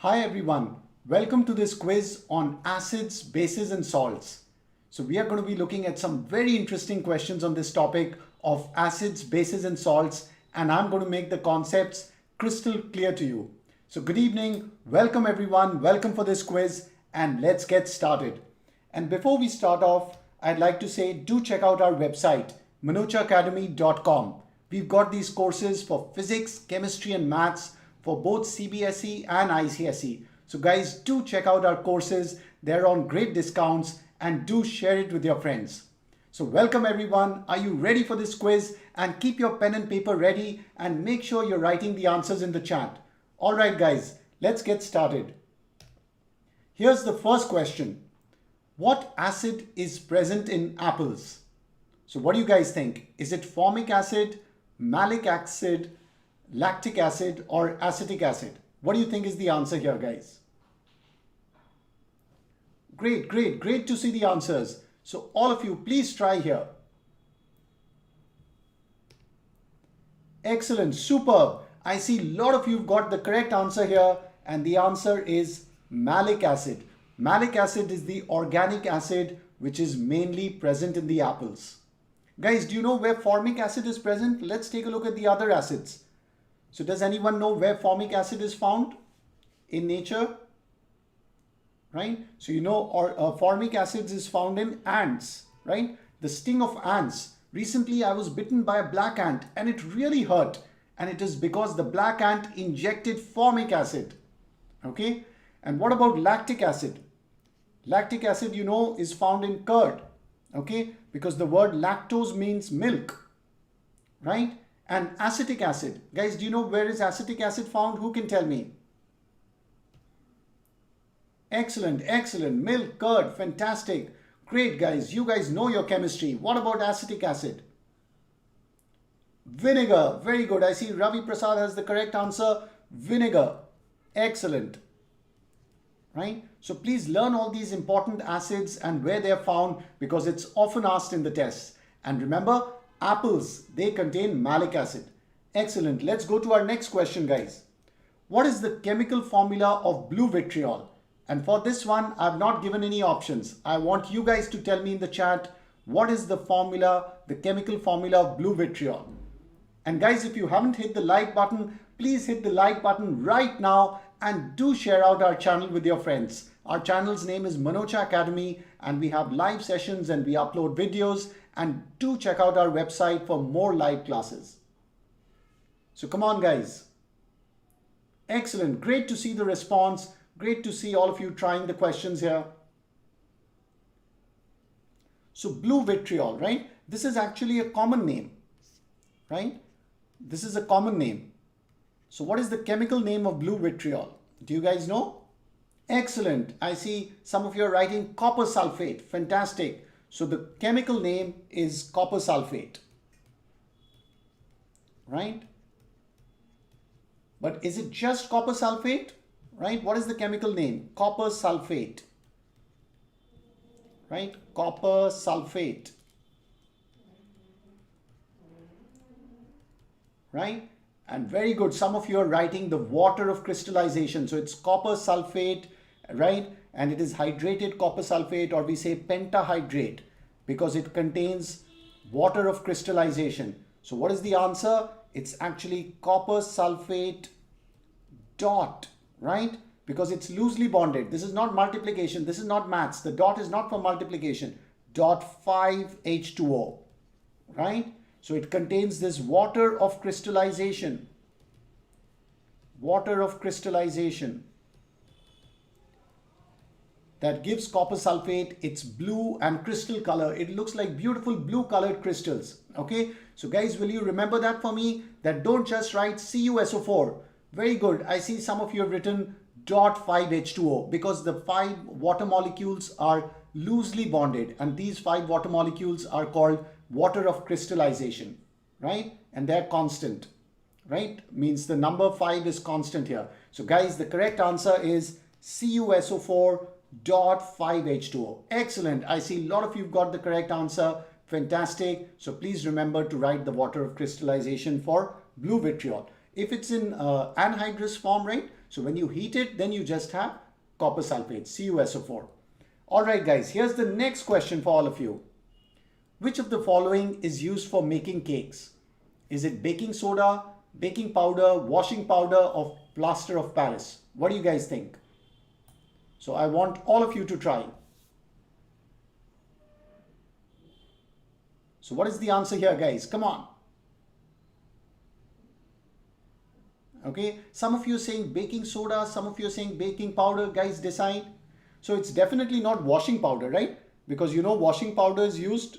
Hi everyone, welcome to this quiz on acids, bases and salts. So we are going to be looking at some very interesting questions on this topic of acids, bases and salts, and I'm going to make the concepts crystal clear to you. So good evening, welcome everyone, welcome for this quiz and let's get started. And before we start off, I'd like to say do check out our website manochaacademy.com. We've got these courses for physics, chemistry and maths for both CBSE and ICSE. So guys, do check out our courses. They're on great discounts and do share it with your friends. So welcome everyone. Are you ready for this quiz? And keep your pen and paper ready and make sure you're writing the answers in the chat. All right guys, let's get started. Here's the first question. What acid is present in apples? So what do you guys think? Is it formic acid, malic acid, lactic acid or acetic acid? What do you think is the answer here, guys? Great to see the answers. So all of you, please try here. Excellent, superb. I see a lot of you got the correct answer here and the answer is malic acid. Malic acid is the organic acid which is mainly present in the apples. Guys, do you know where formic acid is present? Let's take a look at the other acids. So does anyone know where formic acid is found in nature? Right? So you know formic acid is found in ants, right? The sting of ants. Recently I was bitten by a black ant and it really hurt. And it is because the black ant injected formic acid. Okay? And what about lactic acid? Lactic acid, you know, is found in curd. Okay? Because the word lactose means milk. Right? And acetic acid. Guys, do you know where is acetic acid found? Who can tell me? Excellent. Milk, curd, fantastic. Great guys. You guys know your chemistry. What about acetic acid? Vinegar. Very good. I see Ravi Prasad has the correct answer. Vinegar. Excellent. Right? So please learn all these important acids and where they are found because it's often asked in the tests. And remember, apples, they contain malic acid. Excellent. Let's go to our next question, guys. What is the chemical formula of blue vitriol? And for this one, I've not given any options. I want you guys to tell me in the chat, what is the formula, the chemical formula of blue vitriol? And guys, if you haven't hit the like button, please hit the like button right now and do share out our channel with your friends. Our channel's name is Manocha Academy and we have live sessions and we upload videos. And do check out our website for more live classes. So come on guys. Excellent. Great to see the response. Great to see all of you trying the questions here. So blue vitriol, right? This is actually a common name, right? This is a common name. So what is the chemical name of blue vitriol? Do you guys know? Excellent. I see some of you are writing copper sulphate. Fantastic. So the chemical name is copper sulphate, right? But is it just copper sulphate, right? What is the chemical name? Copper sulphate, right? Copper sulphate, right? And very good. Some of you are writing the water of crystallization. So it's copper sulphate, right? And it is hydrated copper sulphate, or we say pentahydrate, because it contains water of crystallization. So what is the answer? It's actually copper sulphate dot, right? Because it's loosely bonded. This is not multiplication. This is not maths. The dot is not for multiplication. Dot 5H2O, right? So it contains this water of crystallization. Water of crystallization. That gives copper sulphate its blue and crystal color. It looks like beautiful blue colored crystals. Okay. So guys, will you remember that for me? That don't just write CuSO4. Very good. I see some of you have written dot 5H2O because the 5 water molecules are loosely bonded and these 5 water molecules are called water of crystallization, right? And they're constant, right? Means the number 5 is constant here. So guys, the correct answer is CuSO4 dot 5H2O. Excellent. I see a lot of you got the correct answer. Fantastic. So please remember to write the water of crystallization for blue vitriol. If it's in anhydrous form, right? So when you heat it, then you just have copper sulphate, CuSO4. All right, guys, here's the next question for all of you. Which of the following is used for making cakes? Is it baking soda, baking powder, washing powder, or plaster of Paris? What do you guys think? So I want all of you to try. So what is the answer here, guys? Come on. Okay, some of you are saying baking soda, some of you are saying baking powder. Guys, decide. So it's definitely not washing powder, right? Because you know washing powder is used,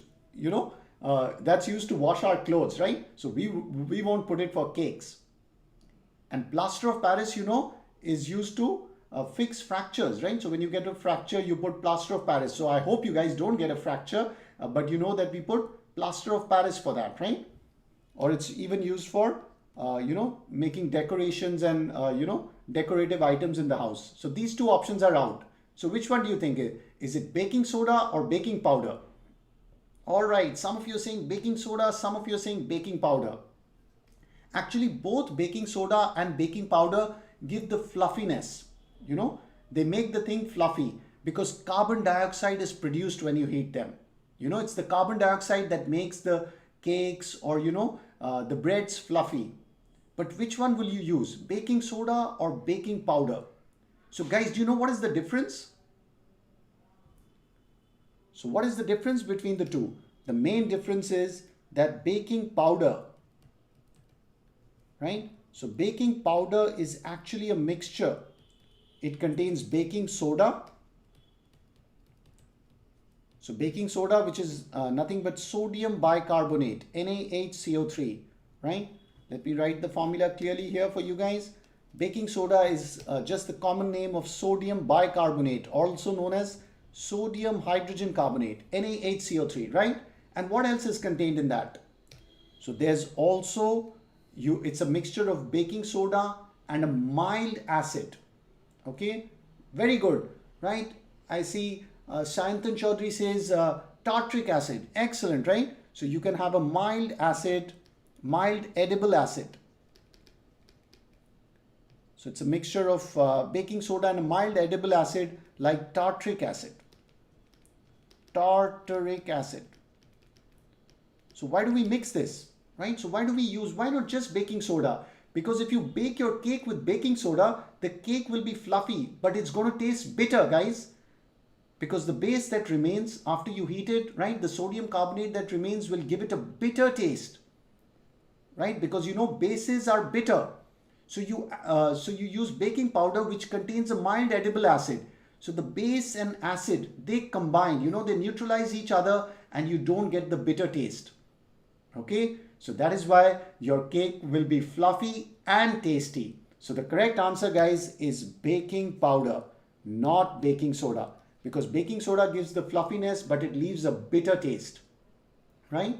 that's used to wash our clothes, right? So we won't put it for cakes. And plaster of Paris, is used to fix fractures, right? So when you get a fracture, you put plaster of Paris. So I hope you guys don't get a fracture, but you know that we put plaster of Paris for that, right? Or it's even used for, making decorations and, decorative items in the house. So these two options are out. So which one do you think? Is it baking soda or baking powder? All right, some of you are saying baking soda, some of you are saying baking powder. Actually, both baking soda and baking powder give the fluffiness. They make the thing fluffy because carbon dioxide is produced when you heat them. It's the carbon dioxide that makes the cakes or, the breads fluffy. But which one will you use? Baking soda or baking powder? So guys, do you know what is the difference? So what is the difference between the two? The main difference is that baking powder, right? So baking powder is actually a mixture. It contains baking soda. So baking soda, which is nothing but sodium bicarbonate, NaHCO3, right? Let me write the formula clearly here for you guys. Baking soda is just the common name of sodium bicarbonate, also known as sodium hydrogen carbonate, NaHCO3, right? And what else is contained in that? So there's also, it's a mixture of baking soda and a mild acid. Okay, very good, right? I see Sayantan Chaudhary says tartric acid. Excellent, right? So you can have a mild acid, mild edible acid. So it's a mixture of baking soda and a mild edible acid like tartric acid. Tartaric acid. So why do we mix this, right? So why not just baking soda? Because if you bake your cake with baking soda, the cake will be fluffy, but it's going to taste bitter, guys. Because the base that remains after you heat it, right, the sodium carbonate that remains will give it a bitter taste, right? Because bases are bitter. So you use baking powder, which contains a mild edible acid. So the base and acid, they combine, they neutralize each other and you don't get the bitter taste. Okay, so that is why your cake will be fluffy and tasty. So the correct answer, guys, is baking powder, not baking soda. Because baking soda gives the fluffiness, but it leaves a bitter taste, right?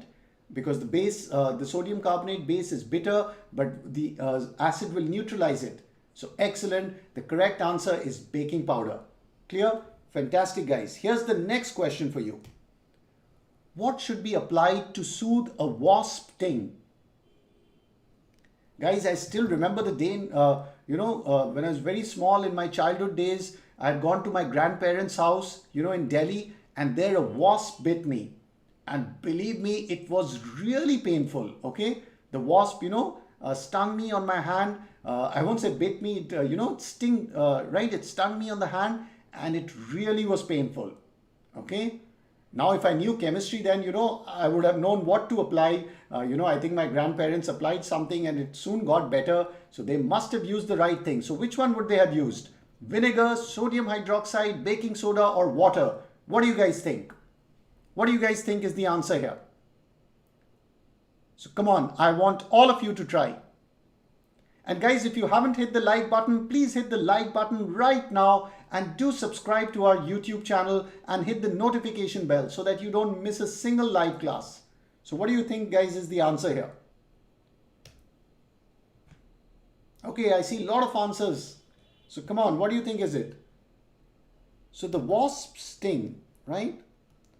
Because the base, the sodium carbonate base is bitter, but the acid will neutralize it. So excellent. The correct answer is baking powder. Clear? Fantastic, guys. Here's the next question for you. What should be applied to soothe a wasp sting? Guys, I still remember the day, when I was very small in my childhood days, I had gone to my grandparents' house, in Delhi, and there a wasp bit me. And believe me, it was really painful, okay? The wasp, stung me on my hand. I won't say bit me, right? It stung me on the hand and it really was painful, okay? Now, if I knew chemistry, then, I would have known what to apply. I think my grandparents applied something and it soon got better. So they must have used the right thing. So which one would they have used? Vinegar, sodium hydroxide, baking soda, or water? What do you guys think? What do you guys think is the answer here? So come on, I want all of you to try. And guys, if you haven't hit the like button, please hit the like button right now and do subscribe to our YouTube channel and hit the notification bell so that you don't miss a single live class. So what do you think, guys, is the answer here? Okay, I see a lot of answers. So come on, what do you think is it? So the wasp sting, right?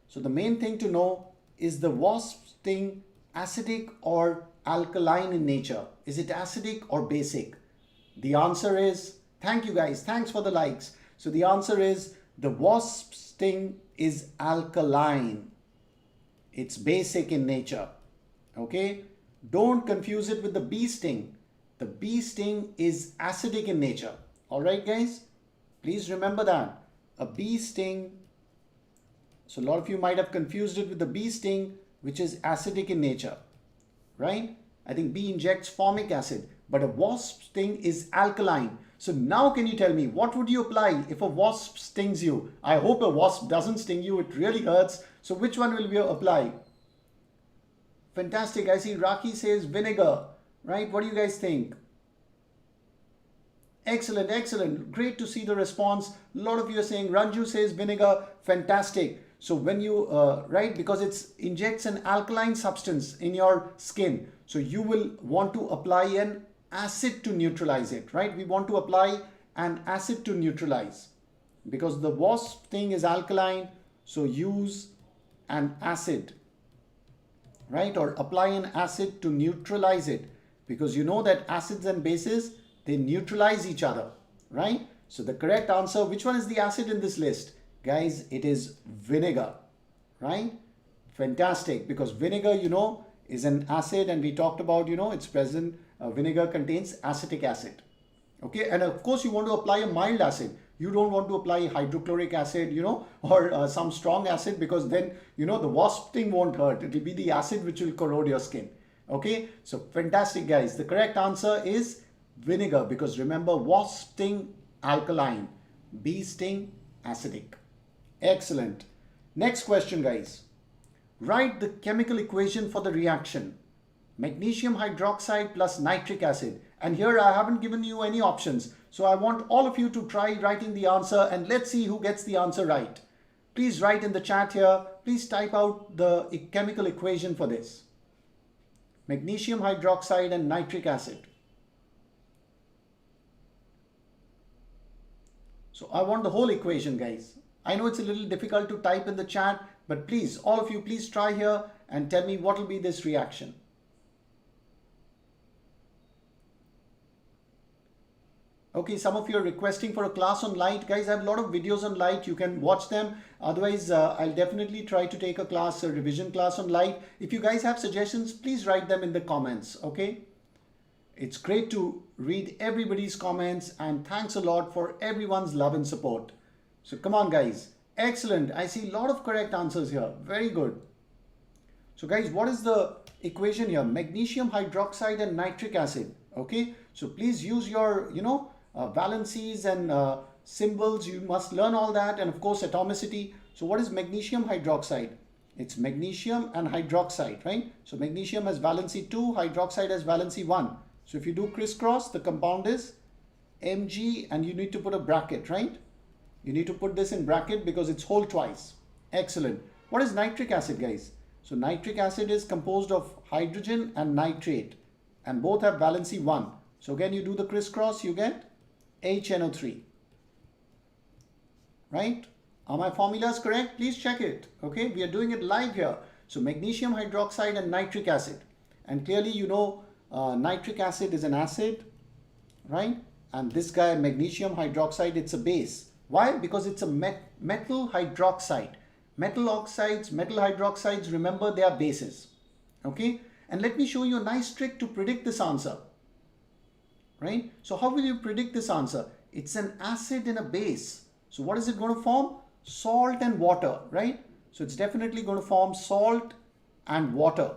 So the main thing to know is the wasp sting acidic or alkaline in nature? Is it acidic or basic? The answer is Thank you guys. Thanks for the likes. So the answer is the wasp sting is alkaline. It's basic in nature. Okay. Don't confuse it with the bee sting. The bee sting is acidic in nature. All right, guys. Please remember that. A bee sting. So a lot of you might have confused it with the bee sting, which is acidic in nature. Right? I think bee injects formic acid, but a wasp sting is alkaline. So now can you tell me, what would you apply if a wasp stings you? I hope a wasp doesn't sting you. It really hurts. So which one will you apply? Fantastic. I see Raki says vinegar. Right? What do you guys think? Excellent, excellent. Great to see the response. A lot of you are saying Ranju says vinegar. Fantastic. So when you, right, because it injects an alkaline substance in your skin. So you will want to apply an acid to neutralize it, right? We want to apply an acid to neutralize because the wasp thing is alkaline. So use an acid, right? Or apply an acid to neutralize it because you know that acids and bases, they neutralize each other, right? So the correct answer, which one is the acid in this list? Guys, it is vinegar, right? Fantastic, because vinegar, you know, is an acid and we talked about, you know, it's present, vinegar contains acetic acid. Okay, and of course you want to apply a mild acid. You don't want to apply hydrochloric acid, you know, or some strong acid because then, you know, the wasp sting won't hurt. It will be the acid which will corrode your skin. Okay, so fantastic, guys. The correct answer is vinegar because remember, wasp sting alkaline, bee sting acidic. Excellent. Next question, guys. Write the chemical equation for the reaction. Magnesium hydroxide plus nitric acid. And here I haven't given you any options. So I want all of you to try writing the answer and let's see who gets the answer right. Please write in the chat here. Please type out the chemical equation for this. Magnesium hydroxide and nitric acid. So I want the whole equation, guys. I know it's a little difficult to type in the chat, but please, all of you, please try here and tell me what will be this reaction. Okay, some of you are requesting for a class on light. Guys, I have a lot of videos on light. You can watch them. Otherwise, I'll definitely try to take a class, a revision class on light. If you guys have suggestions, please write them in the comments, okay? It's great to read everybody's comments and thanks a lot for everyone's love and support. So come on, guys. Excellent. I see a lot of correct answers here. Very good. So guys, what is the equation here? Magnesium hydroxide and nitric acid. Okay. So please use your, valencies and symbols. You must learn all that. And of course, atomicity. So what is magnesium hydroxide? It's magnesium and hydroxide, right? So magnesium has valency 2, hydroxide has valency 1. So if you do crisscross, the compound is Mg and you need to put a bracket, right? You need to put this in bracket because it's whole twice. Excellent. What is nitric acid, guys? So nitric acid is composed of hydrogen and nitrate and both have valency 1. So again, you do the crisscross, you get HNO3. Right? Are my formulas correct? Please check it. Okay, we are doing it live here. So magnesium hydroxide and nitric acid. And clearly, nitric acid is an acid, right? And this guy, magnesium hydroxide, it's a base. Why? Because it's a metal hydroxide. Metal oxides, metal hydroxides, remember they are bases. Okay? And let me show you a nice trick to predict this answer. Right? So how will you predict this answer? It's an acid in a base. So what is it going to form? Salt and water, right? So it's definitely going to form salt and water,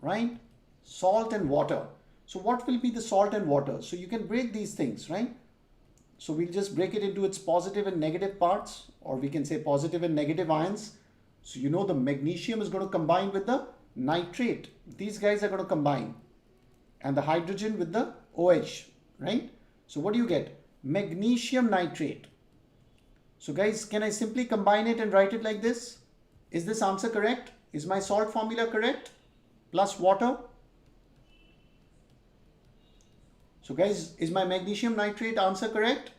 right? Salt and water. So what will be the salt and water? So you can break these things, right? So we'll just break it into its positive and negative parts, or we can say positive and negative ions. So the magnesium is going to combine with the nitrate. These guys are going to combine. And the hydrogen with the OH, right? So what do you get? Magnesium nitrate. So guys, can I simply combine it and write it like this? Is this answer correct? Is my salt formula correct? Plus water. So guys, is my magnesium nitrate answer correct?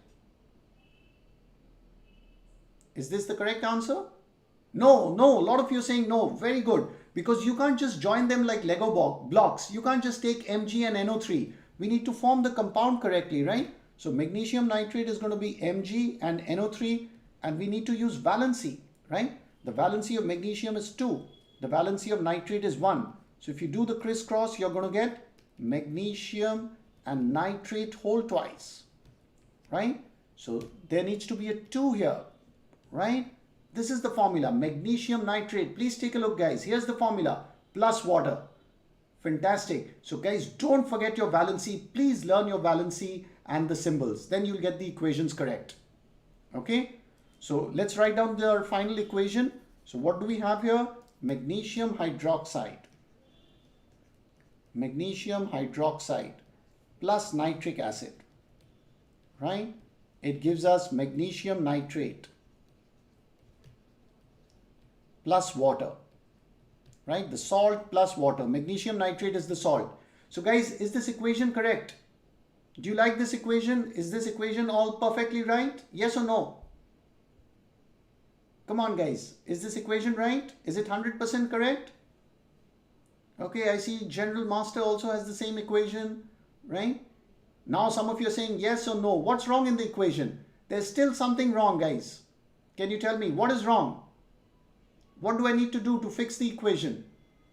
Is this the correct answer? No, a lot of you are saying no. Very good. Because you can't just join them like Lego blocks. You can't just take Mg and NO3. We need to form the compound correctly, right? So magnesium nitrate is going to be Mg and NO3, and we need to use valency, right? The valency of magnesium is 2. The valency of nitrate is 1. So if you do the crisscross, you're going to get magnesium and nitrate whole twice, right? So there needs to be a 2 here, right? This is the formula, magnesium nitrate. Please take a look, guys. Here's the formula, plus water. Fantastic. So guys, don't forget your valency. Please learn your valency and the symbols. Then you'll get the equations correct. Okay. So let's write down our final equation. So what do we have here? Magnesium hydroxide. Magnesium hydroxide plus nitric acid, right? It gives us magnesium nitrate plus water, right? The salt plus water. Magnesium nitrate is the salt. So guys, is this equation correct? Do you like this equation? Is this equation all perfectly right? Yes or no? Come on guys, is this equation right? Is it 100% correct? Okay, I see General Master also has the same equation, right? Now some of you are saying yes or no. What's wrong in the equation? There's still something wrong, guys. Can you tell me what is wrong? What do I need to do to fix the equation?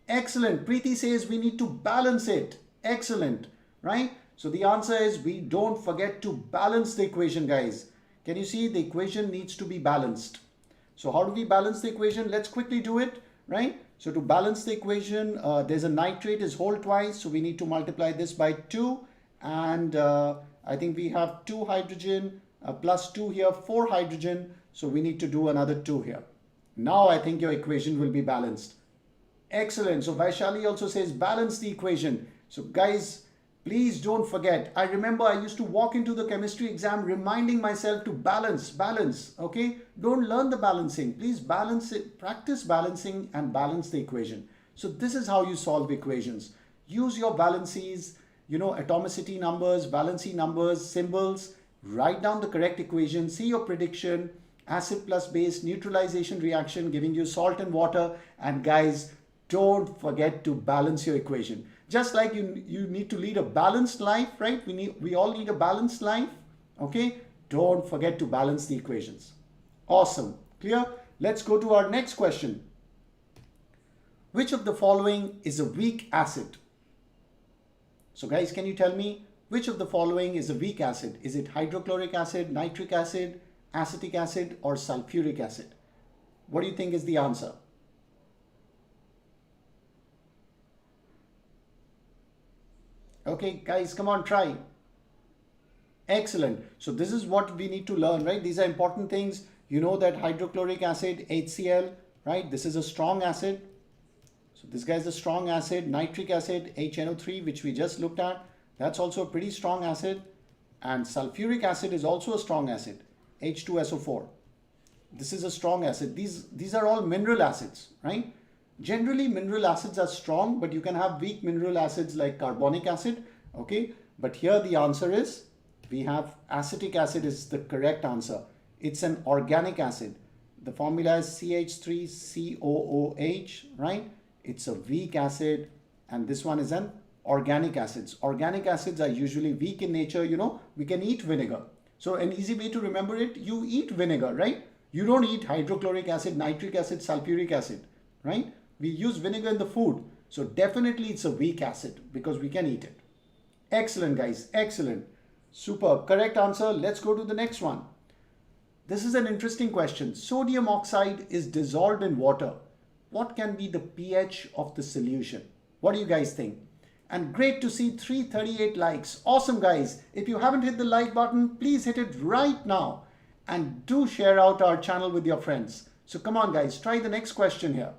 Excellent. Preeti says we need to balance it. Excellent, right? So the answer is we don't forget to balance the equation, guys. Can you see the equation needs to be balanced? So how do we balance the equation? Let's quickly do it, right? So to balance the equation, there's a nitrate is whole twice. So we need to multiply this by 2. And I think we have 2 hydrogen plus 2 here, 4 hydrogen. So we need to do another 2 here. Now I think your equation will be balanced. Excellent. So Vaishali also says balance the equation. So guys, please don't forget. I remember I used to walk into the chemistry exam reminding myself to balance, okay? Don't learn the balancing. Please balance it, practice balancing and balance the equation. So this is how you solve equations. Use your valencies, atomicity numbers, valency numbers, symbols, write down the correct equation, see your prediction, acid plus base, neutralization reaction, giving you salt and water. And guys, don't forget to balance your equation. Just like you need to lead a balanced life, right? We all need a balanced life, okay? Don't forget to balance the equations. Awesome. Clear? Let's go to our next question. Which of the following is a weak acid? So guys, can you tell me which of the following is a weak acid? Is it hydrochloric acid, nitric acid, acetic acid, or sulphuric acid? What do you think is the answer? Okay, guys, come on, try. Excellent. So this is what we need to learn, right? These are important things. You know that hydrochloric acid, HCl, right? This is a strong acid. So this guy is a strong acid. Nitric acid, HNO3, which we just looked at. That's also a pretty strong acid. And sulphuric acid is also a strong acid, H2SO4. This is a strong acid. These are all mineral acids, right? Generally, mineral acids are strong, but you can have weak mineral acids like carbonic acid, okay? But here the answer is, we have acetic acid is the correct answer. It's an organic acid. The formula is CH3COOH, right? It's a weak acid, and this one is an organic acids. Organic acids are usually weak in nature, we can eat vinegar. So an easy way to remember it, you eat vinegar, right? You don't eat hydrochloric acid, nitric acid, sulphuric acid, right? We use vinegar in the food. So definitely it's a weak acid because we can eat it. Excellent, guys. Excellent. Superb. Correct answer. Let's go to the next one. This is an interesting question. Sodium oxide is dissolved in water. What can be the pH of the solution? What do you guys think? And great to see 338 likes. Awesome, guys. If you haven't hit the like button, please hit it right now. And do share out our channel with your friends. So come on, guys. Try the next question here.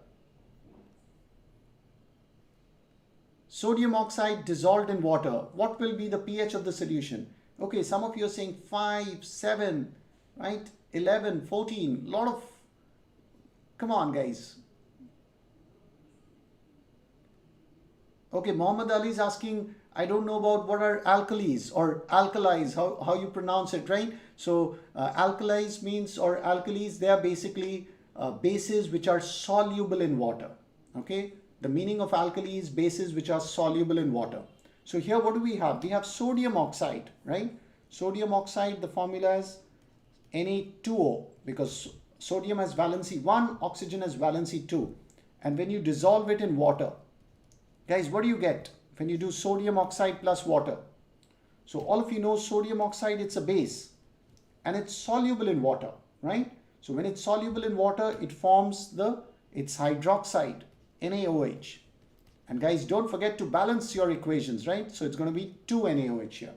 Sodium oxide dissolved in water. What will be the pH of the solution? Okay, some of you are saying 5, 7, right? 11, 14. Lot of... Come on, guys. Okay, Muhammad Ali is asking, I don't know about what are alkalis or alkalis, how you pronounce it, right? So alkalis means, or alkalis, they are basically bases which are soluble in water, okay? The meaning of alkali is bases which are soluble in water. So here what do we have? We have sodium oxide, right? Sodium oxide, the formula is Na2O, because sodium has valency 1, oxygen has valency 2. And when you dissolve it in water, guys, what do you get when you do sodium oxide plus water? So all of you know sodium oxide, it's a base and it's soluble in water, right? So when it's soluble in water, it forms it's hydroxide, NaOH. And guys, don't forget to balance your equations, right? So it's going to be 2 NaOH here.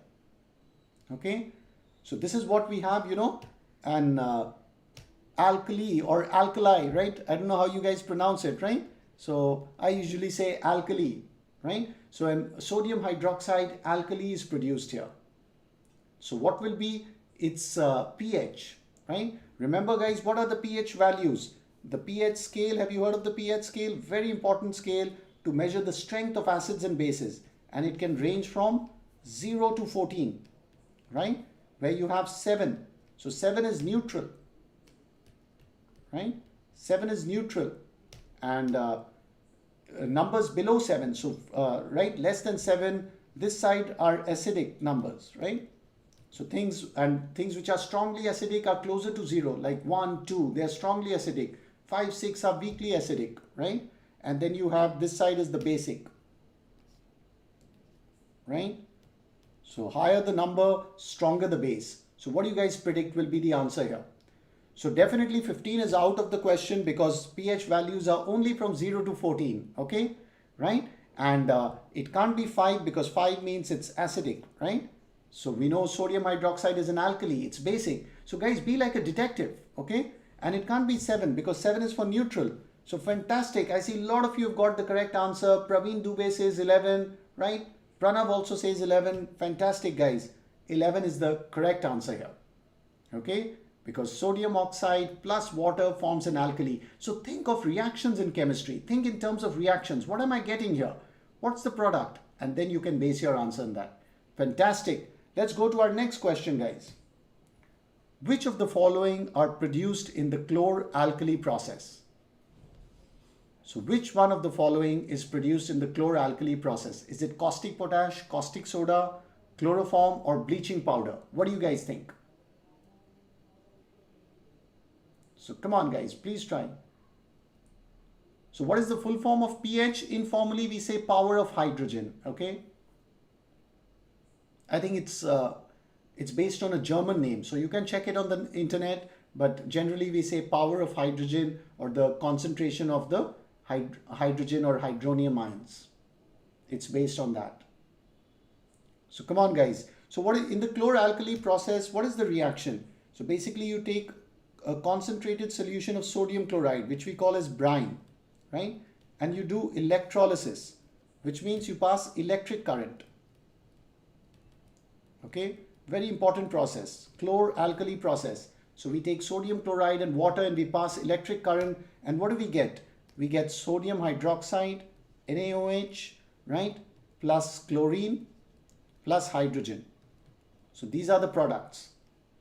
Okay. So this is what we have, an alkali or alkali, right? I don't know how you guys pronounce it, right? So I usually say alkali, right? So a sodium hydroxide alkali is produced here. So what will be its pH, right? Remember guys, what are the pH values? The pH scale, have you heard of the pH scale? Very important scale to measure the strength of acids and bases. And it can range from 0 to 14, right? Where you have 7. So 7 is neutral, right? 7 is neutral. And numbers below 7, so right, less than 7, this side are acidic numbers, right? So things which are strongly acidic are closer to 0, like 1, 2, they are strongly acidic. 5, 6 are weakly acidic, right? And then you have this side is the basic, right? So higher the number, stronger the base. So what do you guys predict will be the answer here? So definitely 15 is out of the question because pH values are only from 0 to 14, okay, right? And it can't be 5 because 5 means it's acidic, right? So we know sodium hydroxide is an alkali, it's basic. So guys, be like a detective, okay? And it can't be 7 because 7 is for neutral. So fantastic. I see a lot of you have got the correct answer. Praveen Dubey says 11, right? Pranav also says 11. Fantastic, guys. 11 is the correct answer here, okay? Because sodium oxide plus water forms an alkali. So think of reactions in chemistry. Think in terms of reactions. What am I getting here? What's the product? And then you can base your answer on that. Fantastic. Let's go to our next question, guys. Which of the following are produced in the chlor-alkali process? So which one of the following is produced in the chlor-alkali process? Is it caustic potash, caustic soda, chloroform, or bleaching powder? What do you guys think? So come on guys, please try. So what is the full form of pH? Informally we say power of hydrogen, okay? I think it's based on a German name, so you can check it on the internet, but generally we say power of hydrogen or the concentration of the hydrogen or hydronium ions. It's based on that. So come on guys. So what is in the chlor-alkali process, what is the reaction? So basically you take a concentrated solution of sodium chloride, which we call as brine, right? And you do electrolysis, which means you pass electric current. Okay, very important process, chlor-alkali process. So we take sodium chloride and water and we pass electric current, and what do we get? We get sodium hydroxide, NaOH, right, plus chlorine, plus hydrogen. So these are the products.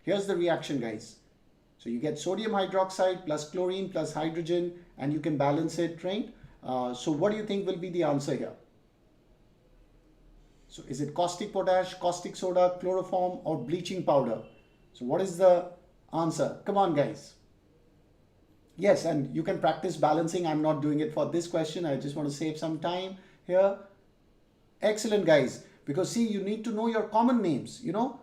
Here's the reaction, guys. So you get sodium hydroxide plus chlorine plus hydrogen, and you can balance it, right? So what do you think will be the answer here? So is it caustic potash, caustic soda, chloroform, or bleaching powder? So what is the answer? Come on, guys. Yes, and you can practice balancing. I'm not doing it for this question. I just want to save some time here. Excellent, guys. Because see, you need to know your common names. You know,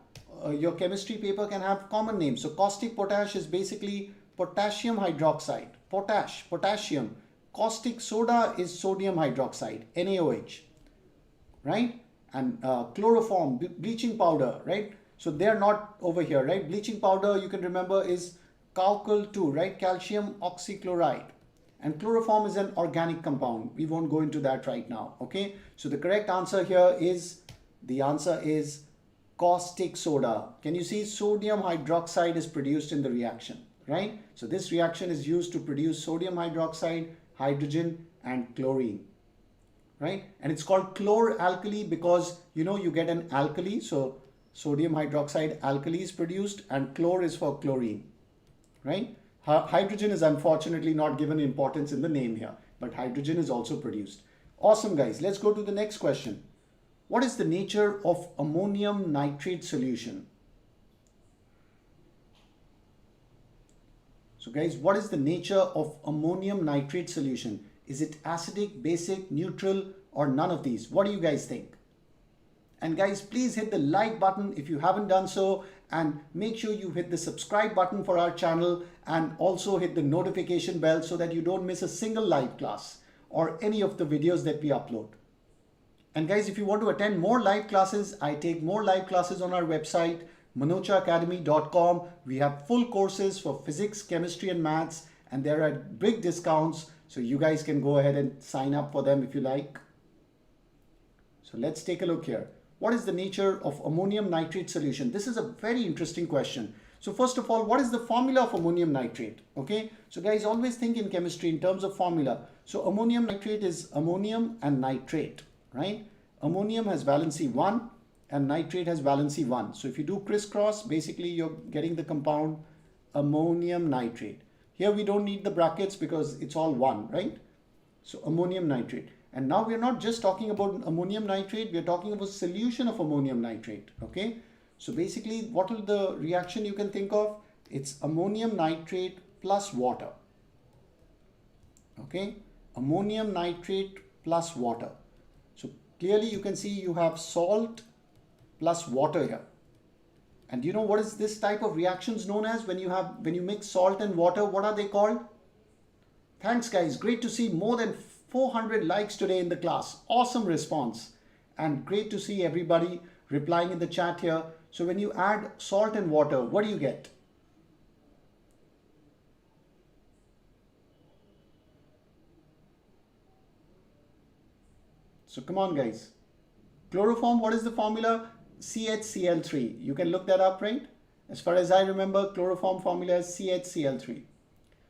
your chemistry paper can have common names. So caustic potash is basically potassium hydroxide. Potassium. Caustic soda is sodium hydroxide, NaOH, right? And chloroform, bleaching powder, right? So they're not over here, right? Bleaching powder, you can remember, is Calcal-2, right? Calcium oxychloride. And chloroform is an organic compound. We won't go into that right now, okay? So the correct answer here is, the answer is caustic soda. Can you see sodium hydroxide is produced in the reaction, right? So this reaction is used to produce sodium hydroxide, hydrogen, and chlorine, right? And it's called chlor-alkali because, you know, you get an alkali. So sodium hydroxide alkali is produced and chlor is for chlorine, right? Hydrogen is unfortunately not given importance in the name here, but hydrogen is also produced. Awesome, guys. Let's go to the next question. What is the nature of ammonium nitrate solution? So guys, what is the nature of ammonium nitrate solution? Is it acidic, basic, neutral, or none of these? What do you guys think? And guys, please hit the like button if you haven't done so, and make sure you hit the subscribe button for our channel, and also hit the notification bell so that you don't miss a single live class or any of the videos that we upload. And guys, if you want to attend more live classes, I take more live classes on our website, manochaacademy.com. We have full courses for physics, chemistry, and maths, and there are big discounts. So you guys can go ahead and sign up for them if you like. So let's take a look here. What is the nature of ammonium nitrate solution? This is a very interesting question. So first of all, what is the formula of ammonium nitrate? Okay, so guys, always think in chemistry in terms of formula. So ammonium nitrate is ammonium and nitrate, right? Ammonium has valency 1 and nitrate has valency 1. So if you do crisscross, basically you're getting the compound ammonium nitrate. Here we don't need the brackets because it's all 1, right? So ammonium nitrate. And now we're not just talking about ammonium nitrate, we're talking about solution of ammonium nitrate, okay? So basically, what will the reaction you can think of? It's ammonium nitrate plus water, okay? Ammonium nitrate plus water. So clearly you can see you have salt plus water here. And you know what is this type of reactions known as when you mix salt and water? What are they called? Thanks guys, great to see more than 400 likes today in the class. Awesome response, and great to see everybody replying in the chat here. So when you add salt and water, what do you get? So come on guys. Chloroform, what is the formula? CHCl3. You can look that up, right? As far as I remember, chloroform formula is CHCl3.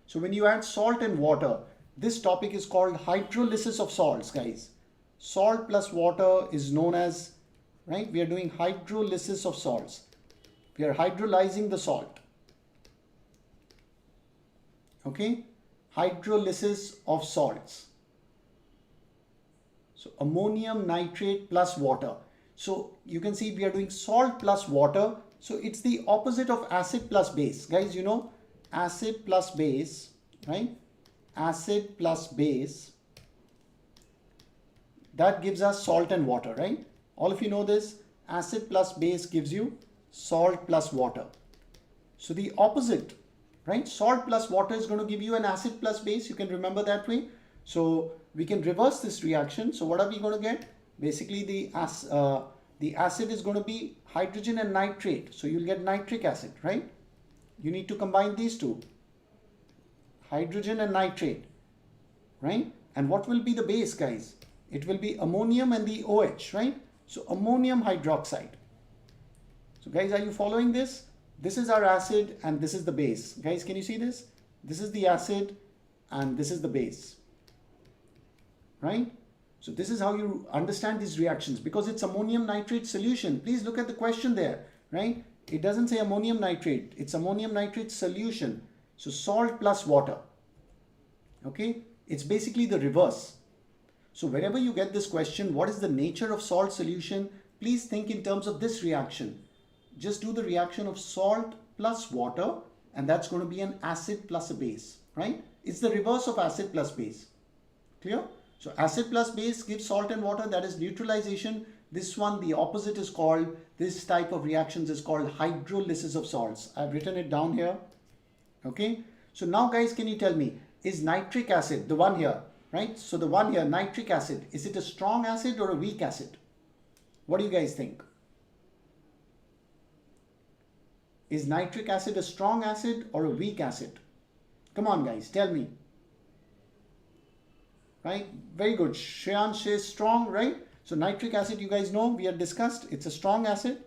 So when you add salt and water, this topic is called hydrolysis of salts, guys. Salt plus water is known as, right? We are doing hydrolysis of salts. We are hydrolyzing the salt. Okay? Hydrolysis of salts. So ammonium nitrate plus water. So you can see we are doing salt plus water. So it's the opposite of acid plus base. Guys, you know, acid plus base, right? Acid plus base, that gives us salt and water, right? All of you know this. Acid plus base gives you salt plus water. So the opposite, right? Salt plus water is going to give you an acid plus base. You can remember that way. So we can reverse this reaction. So what are we going to get? Basically the acid is going to be hydrogen and nitrate. So you'll get nitric acid, right? You need to combine these two. Hydrogen and nitrate, right? And what will be the base, guys? It will be ammonium and the OH, right? So ammonium hydroxide. So guys, are you following this? This is our acid and this is the base. Guys, can you see this? This is the acid and this is the base, right? So this is how you understand these reactions, because it's ammonium nitrate solution. Please look at the question there, right? It doesn't say ammonium nitrate, it's ammonium nitrate solution. So salt plus water, okay? It's basically the reverse. So wherever you get this question, what is the nature of salt solution? Please think in terms of this reaction. Just do the reaction of salt plus water, and that's going to be an acid plus a base, right? It's the reverse of acid plus base. Clear? So acid plus base gives salt and water, that is neutralization. This one, the opposite is called, this type of reactions is called hydrolysis of salts. I've written it down here. Okay, so now guys, can you tell me, is nitric acid, the one here, right? So the one here, nitric acid, is it a strong acid or a weak acid? What do you guys think? Is nitric acid a strong acid or a weak acid? Come on guys, tell me. Right, very good. Shreyan says strong, right? So nitric acid, you guys know, we have discussed, it's a strong acid.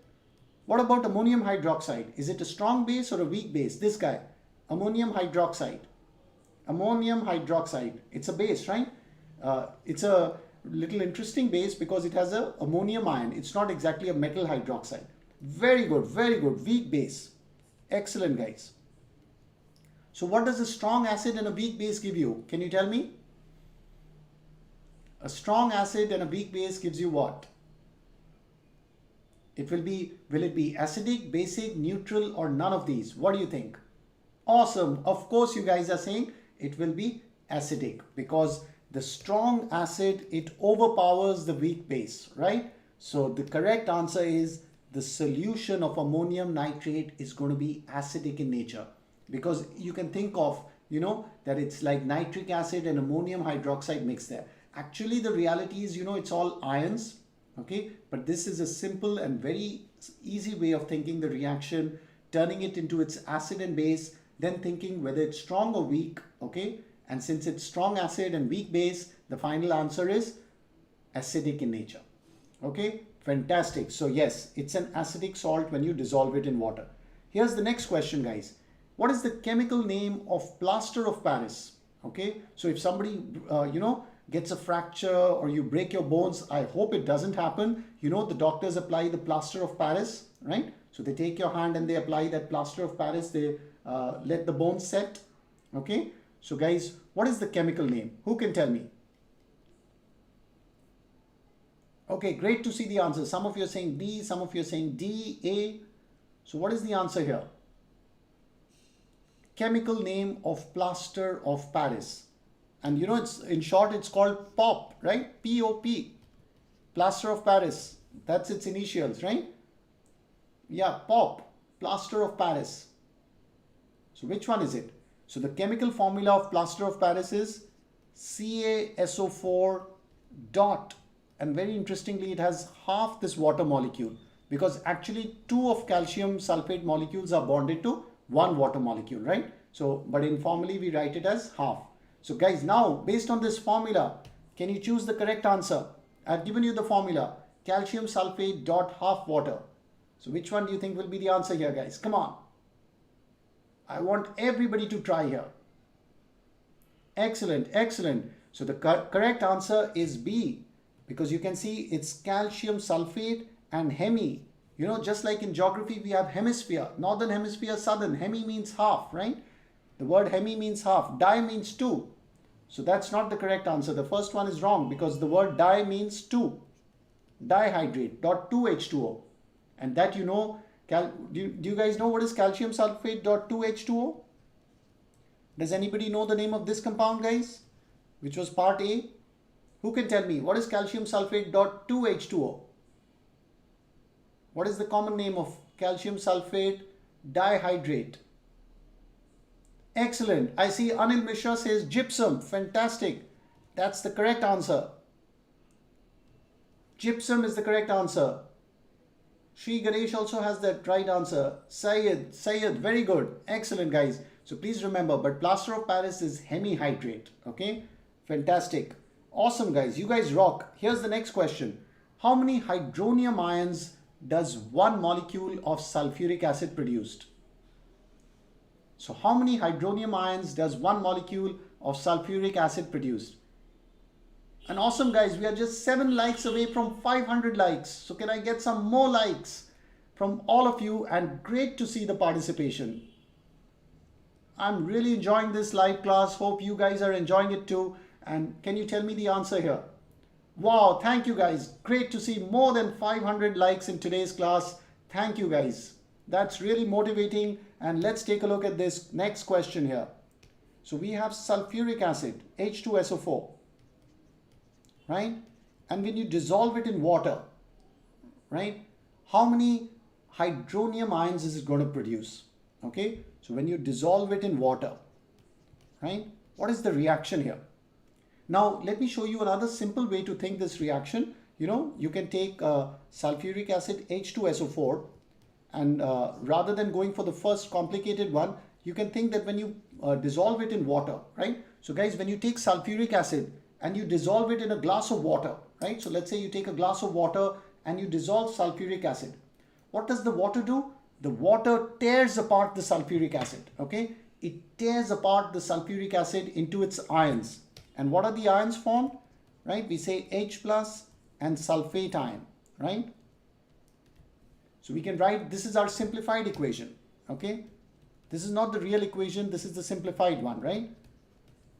What about ammonium hydroxide? Is it a strong base or a weak base? This guy. Ammonium hydroxide. Ammonium hydroxide. It's a base, right? It's a little interesting base because it has a ammonium ion. It's not exactly a metal hydroxide. Very good, very good. Weak base. Excellent, guys. So what does a strong acid and a weak base give you? Can you tell me? A strong acid and a weak base gives you what? It will it be acidic, basic, neutral, or none of these? What do you think? Awesome. Of course, you guys are saying it will be acidic because the strong acid, it overpowers the weak base, right? So the correct answer is the solution of ammonium nitrate is going to be acidic in nature, because you can think of, that it's like nitric acid and ammonium hydroxide mixed there. Actually, the reality is, it's all ions, okay? But this is a simple and very easy way of thinking the reaction, turning it into its acid and base, then thinking whether it's strong or weak, okay? And since it's strong acid and weak base, the final answer is acidic in nature, okay? Fantastic. So yes, it's an acidic salt when you dissolve it in water. Here's the next question, guys. What is the chemical name of plaster of Paris? Okay, so if somebody, gets a fracture or you break your bones, I hope it doesn't happen. The doctors apply the plaster of Paris, right? So they take your hand and they apply that plaster of Paris. They let the bones set. Okay, so guys, what is the chemical name? Who can tell me? Okay, great to see the answer. Some of you are saying B, some of you are saying D, A. So what is the answer here? Chemical name of plaster of Paris. And it's in short, it's called POP, right? P-O-P. Plaster of Paris. That's its initials, right? Yeah, POP. Plaster of Paris. So which one is it? So the chemical formula of plaster of Paris is CaSO4 dot. And very interestingly, it has half this water molecule, because actually 2 of calcium sulphate molecules are bonded to 1 water molecule, right? So, but informally we write it as half. So guys, now based on this formula, can you choose the correct answer? I've given you the formula, calcium sulphate dot half water. So which one do you think will be the answer here, guys? Come on. I want everybody to try here. Excellent, excellent. So the correct answer is B, because you can see it's calcium sulphate and hemi. Just like in geography, we have hemisphere, northern hemisphere, southern. Hemi means half, right? The word hemi means half. Di means 2. So that's not the correct answer. The first one is wrong, because the word di means 2. Dihydrate dot 2H2O. And that do you guys know what is calcium sulphate dot 2H2O? Does anybody know the name of this compound, guys? Which was part A? Who can tell me what is calcium sulphate dot 2H2O? What is the common name of calcium sulphate dihydrate? Excellent. I see Anil Mishra says gypsum. Fantastic. That's the correct answer. Gypsum is the correct answer. Shri Ganesh also has that right answer. Syed, very good. Excellent, guys. So please remember, but plaster of Paris is hemihydrate. Okay, fantastic. Awesome, guys. You guys rock. Here's the next question. How many hydronium ions does one molecule of sulphuric acid produce? So how many hydronium ions does one molecule of sulphuric acid produce? And awesome, guys, we are just 7 likes away from 500 likes. So can I get some more likes from all of you? And great to see the participation. I'm really enjoying this live class. Hope you guys are enjoying it too. And can you tell me the answer here? Wow, thank you guys. Great to see more than 500 likes in today's class. Thank you guys. That's really motivating. And let's take a look at this next question here. So we have sulphuric acid, H2SO4, right? And when you dissolve it in water, right, how many hydronium ions is it going to produce? Okay, so when you dissolve it in water, right, what is the reaction here? Now, let me show you another simple way to think this reaction. You can take sulphuric acid, H2SO4, and rather than going for the first complicated one, you can think that when you dissolve it in water, right? So guys, when you take sulphuric acid and you dissolve it in a glass of water, right? So let's say you take a glass of water and you dissolve sulphuric acid. What does the water do? The water tears apart the sulphuric acid, okay? It tears apart the sulphuric acid into its ions. And what are the ions formed, right? We say H plus and sulphate ion, right? So we can write, this is our simplified equation, okay? This is not the real equation, this is the simplified one, right?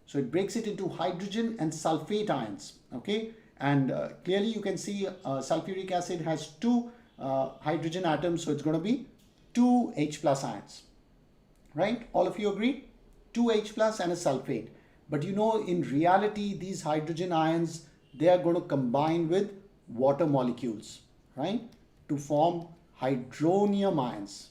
So it breaks it into hydrogen and sulphate ions, okay? And clearly you can see sulphuric acid has 2 hydrogen atoms, so it's going to be 2 H plus ions, right? All of you agree? 2H plus and a sulphate. But you know, in reality, these hydrogen ions, they are going to combine with water molecules, right? To form hydronium ions.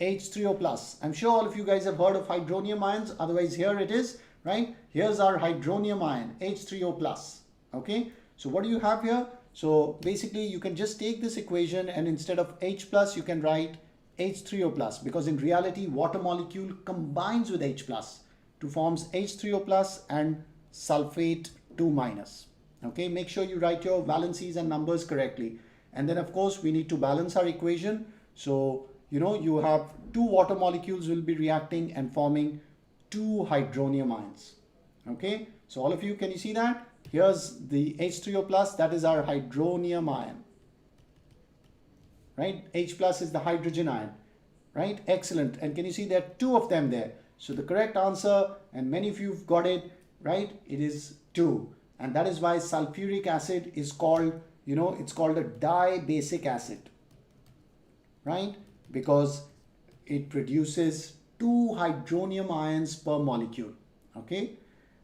H3O plus. I'm sure all of you guys have heard of hydronium ions. Otherwise, here it is, right? Here's our hydronium ion, H3O plus. Okay. So what do you have here? So basically, you can just take this equation and instead of H plus, you can write H3O plus, because in reality, water molecule combines with H plus to forms H3O plus and sulphate 2 minus. Okay. Make sure you write your valencies and numbers correctly. And then of course, we need to balance our equation. So you know, you have 2 water molecules will be reacting and forming 2 hydronium ions. Okay, so all of you, can you see that? Here's the H3O plus, that is our hydronium ion, right? H plus is the hydrogen ion, right? Excellent. And can you see there are 2 of them there? So the correct answer, and many of you have got it, right? It is 2. And that is why sulphuric acid is called, you know, it's called a dibasic acid, right? Because it produces 2 hydronium ions per molecule. Okay,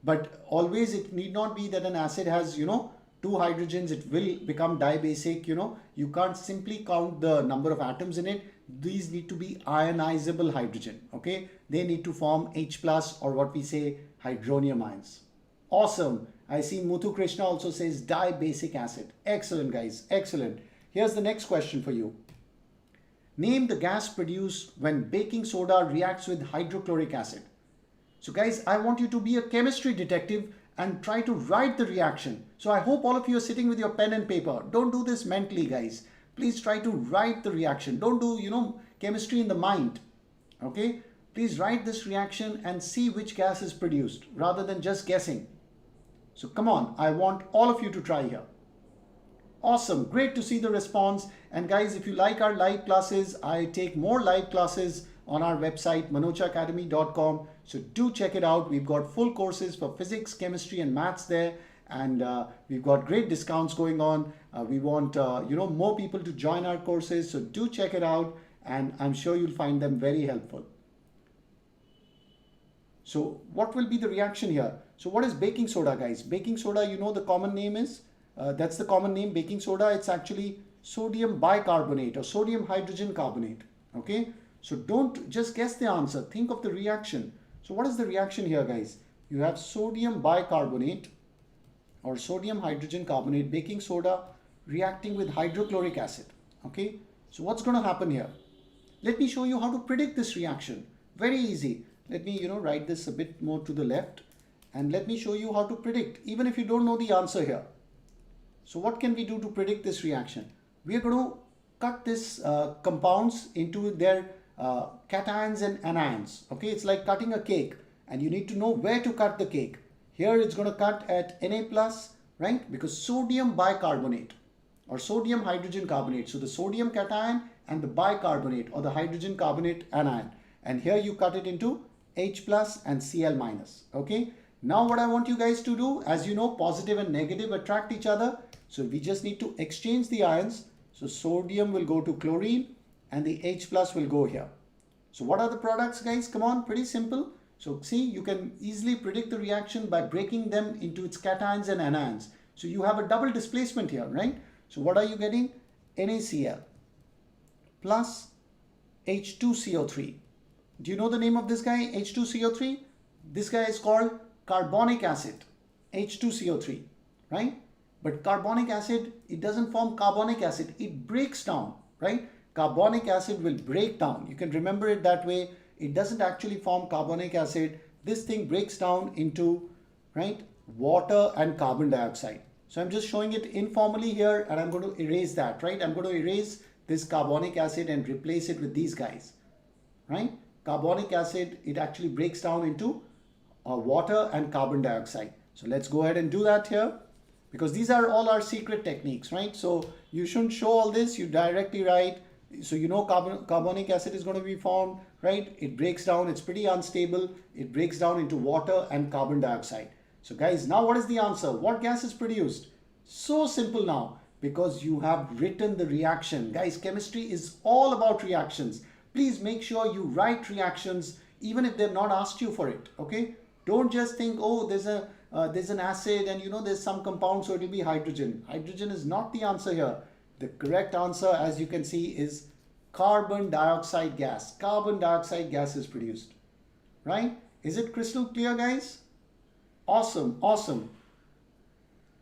but always it need not be that an acid has, you know, 2 hydrogens, it will become dibasic. You know, you can't simply count the number of atoms in it. These need to be ionizable hydrogen. Okay, they need to form H plus, or what we say hydronium ions. Awesome. I see Muthu Krishna also says dibasic acid. Excellent, guys, excellent. Here's the next question for you. Name the gas produced when baking soda reacts with hydrochloric acid. So guys, I want you to be a chemistry detective and try to write the reaction. So I hope all of you are sitting with your pen and paper. Don't do this mentally, guys. Please try to write the reaction. Don't do, you know, chemistry in the mind. Okay? Please write this reaction and see which gas is produced rather than just guessing. So come on, I want all of you to try here. Awesome, great to see the response. And guys, if you like our live classes, I take more live classes on our website manochaacademy.com. So do check it out. We've got full courses for physics, chemistry and maths there, and we've got great discounts going on. We want you know, more people to join our courses, so do check it out, and I'm sure you'll find them very helpful. So what will be the reaction here? So what is baking soda, guys? Baking soda, you know, the common name is that's the common name, baking soda. It's actually sodium bicarbonate or sodium hydrogen carbonate. Okay, so don't just guess the answer, think of the reaction. So what is the reaction here, guys? You have sodium bicarbonate or sodium hydrogen carbonate, baking soda reacting with hydrochloric acid. Okay, so what's going to happen here? Let me show you how to predict this reaction. Very easy. Let me, you know, write this a bit more to the left, and let me show you how to predict, even if you don't know the answer here. So what can we do to predict this reaction? We are going to cut this compounds into their cations and anions. Okay, it's like cutting a cake, and you need to know where to cut the cake. Here it's going to cut at Na plus, right? Because sodium bicarbonate or sodium hydrogen carbonate. So the sodium cation and the bicarbonate or the hydrogen carbonate anion. And here you cut it into H plus and Cl minus. Okay. Now what I want you guys to do, as you know, positive and negative attract each other. So we just need to exchange the ions. So sodium will go to chlorine and the H plus will go here. So what are the products, guys? Come on, pretty simple. So see, you can easily predict the reaction by breaking them into its cations and anions. So you have a double displacement here, right? So what are you getting? NaCl plus H2CO3. Do you know the name of this guy, H2CO3? This guy is called carbonic acid, H2CO3, right? But carbonic acid, it doesn't form carbonic acid, it breaks down, right? Carbonic acid will break down. You can remember it that way. It doesn't actually form carbonic acid. This thing breaks down into, right, water and carbon dioxide. So I'm just showing it informally here, and I'm going to erase that, right? I'm going to erase this carbonic acid and replace it with these guys, right? Carbonic acid, it actually breaks down into water and carbon dioxide. So let's go ahead and do that here, because these are all our secret techniques, right? So you shouldn't show all this, you directly write. So you know carbonic acid is going to be formed, right? It breaks down, it's pretty unstable. It breaks down into water and carbon dioxide. So guys, now what is the answer? What gas is produced? So simple now, because you have written the reaction. Guys, chemistry is all about reactions. Please make sure you write reactions. even if they've not asked you for it. Okay, don't just think, oh, there's an acid and there's some compound, so it will be hydrogen. Hydrogen is not the answer here. The correct answer, as you can see, is carbon dioxide gas. Carbon dioxide gas is produced, right? Is it crystal clear, guys? Awesome, awesome.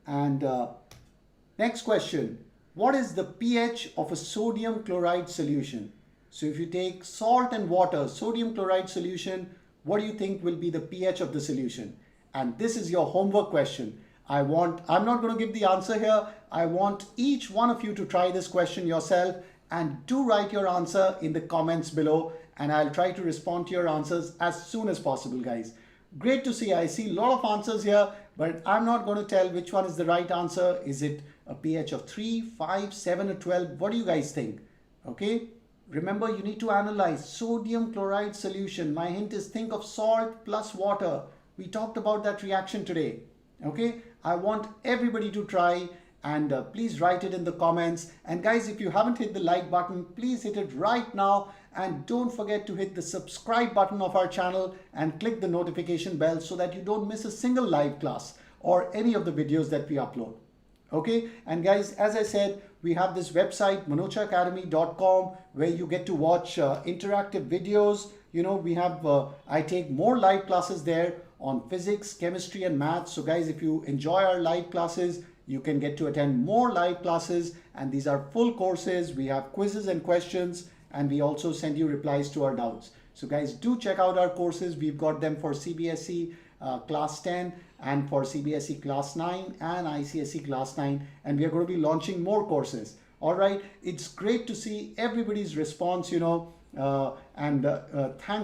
And next question, what is the pH of a sodium chloride solution? So if you take salt and water, sodium chloride solution, what do you think will be the pH of the solution? And this is your homework question. I'm not going to give the answer here. I want each one of you to try this question yourself and do write your answer in the comments below, and I'll try to respond to your answers as soon as possible, guys. Great to see. I see a lot of answers here, but I'm not going to tell which one is the right answer. Is it a pH of 3, 5, 7 or 12? What do you guys think? Okay. Remember, you need to analyze sodium chloride solution. My hint is think of salt plus water. We talked about that reaction today. Okay. I want everybody to try, and please write it in the comments. And guys, if you haven't hit the like button, please hit it right now. And don't forget to hit the subscribe button of our channel and click the notification bell so that you don't miss a single live class or any of the videos that we upload. Okay, and guys, as I said, we have this website manochaacademy.com where you get to watch interactive videos. I take more live classes there on physics, chemistry and maths. So guys, if you enjoy our live classes, you can get to attend more live classes, and these are full courses. We have quizzes and questions, and we also send you replies to our doubts. So guys, do check out our courses. We've got them for CBSE class 10 and for CBSE class 9 and ICSE class 9, and we are going to be launching more courses. All right, it's great to see everybody's response, thanks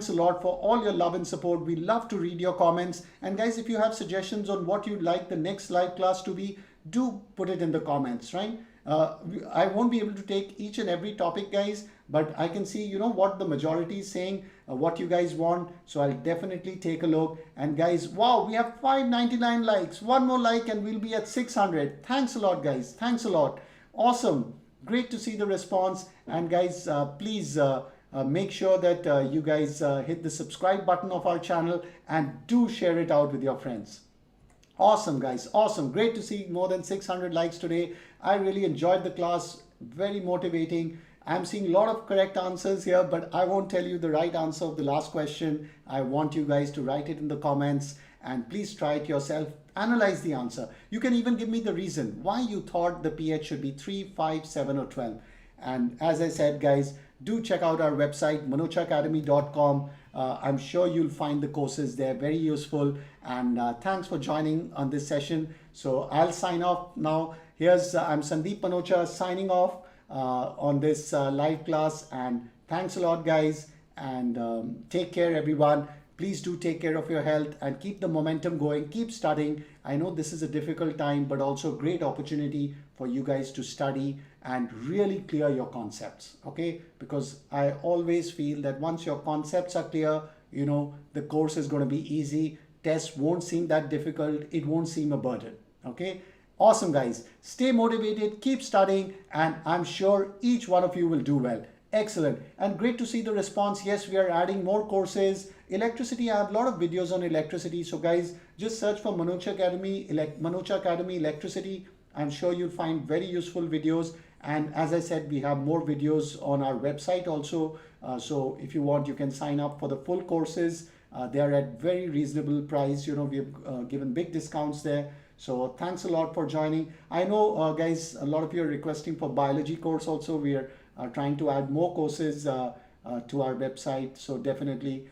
a lot for all your love and support. We love to read your comments. And guys, if you have suggestions on what you'd like the next live class to be, do put it in the comments, right? I won't be able to take each and every topic, guys, but I can see, what the majority is saying, what you guys want. So I'll definitely take a look. And guys, wow, we have 599 likes. One more like and we'll be at 600. Thanks a lot, guys. Thanks a lot. Awesome. Great to see the response. And guys, please make sure that you guys hit the subscribe button of our channel and do share it out with your friends. Awesome, guys. Awesome. Great to see more than 600 likes today. I really enjoyed the class. Very motivating. I'm seeing a lot of correct answers here, but I won't tell you the right answer of the last question. I want you guys to write it in the comments and please try it yourself. Analyze the answer. You can even give me the reason why you thought the pH should be 3, 5, 7 or 12. And as I said, guys, do check out our website, manochaacademy.com. I'm sure you'll find the courses there very useful. And thanks for joining on this session. So I'll sign off now. I'm Sandeep Manocha signing off on this live class. And thanks a lot, guys. And take care, everyone. Please do take care of your health and keep the momentum going. Keep studying. I know this is a difficult time, but also a great opportunity for you guys to study and really clear your concepts. Okay? Because I always feel that once your concepts are clear, the course is going to be easy. Tests won't seem that difficult. It won't seem a burden. Okay? Awesome, guys. Stay motivated. Keep studying. And I'm sure each one of you will do well. Excellent. And great to see the response. Yes, we are adding more courses. Electricity, I have a lot of videos on electricity. So guys, just search for Manocha Academy, Manocha Academy Electricity. I'm sure you'll find very useful videos. And as I said, we have more videos on our website also. So if you want, you can sign up for the full courses. They are at very reasonable price. We have given big discounts there. So thanks a lot for joining. I know, guys, a lot of you are requesting for biology course also. We are trying to add more courses to our website. So definitely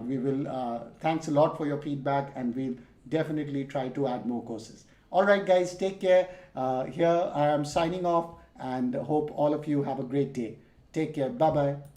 we will, thanks a lot for your feedback, and we'll definitely try to add more courses. All right, guys, take care. Here I am signing off and hope all of you have a great day. Take care. Bye-bye.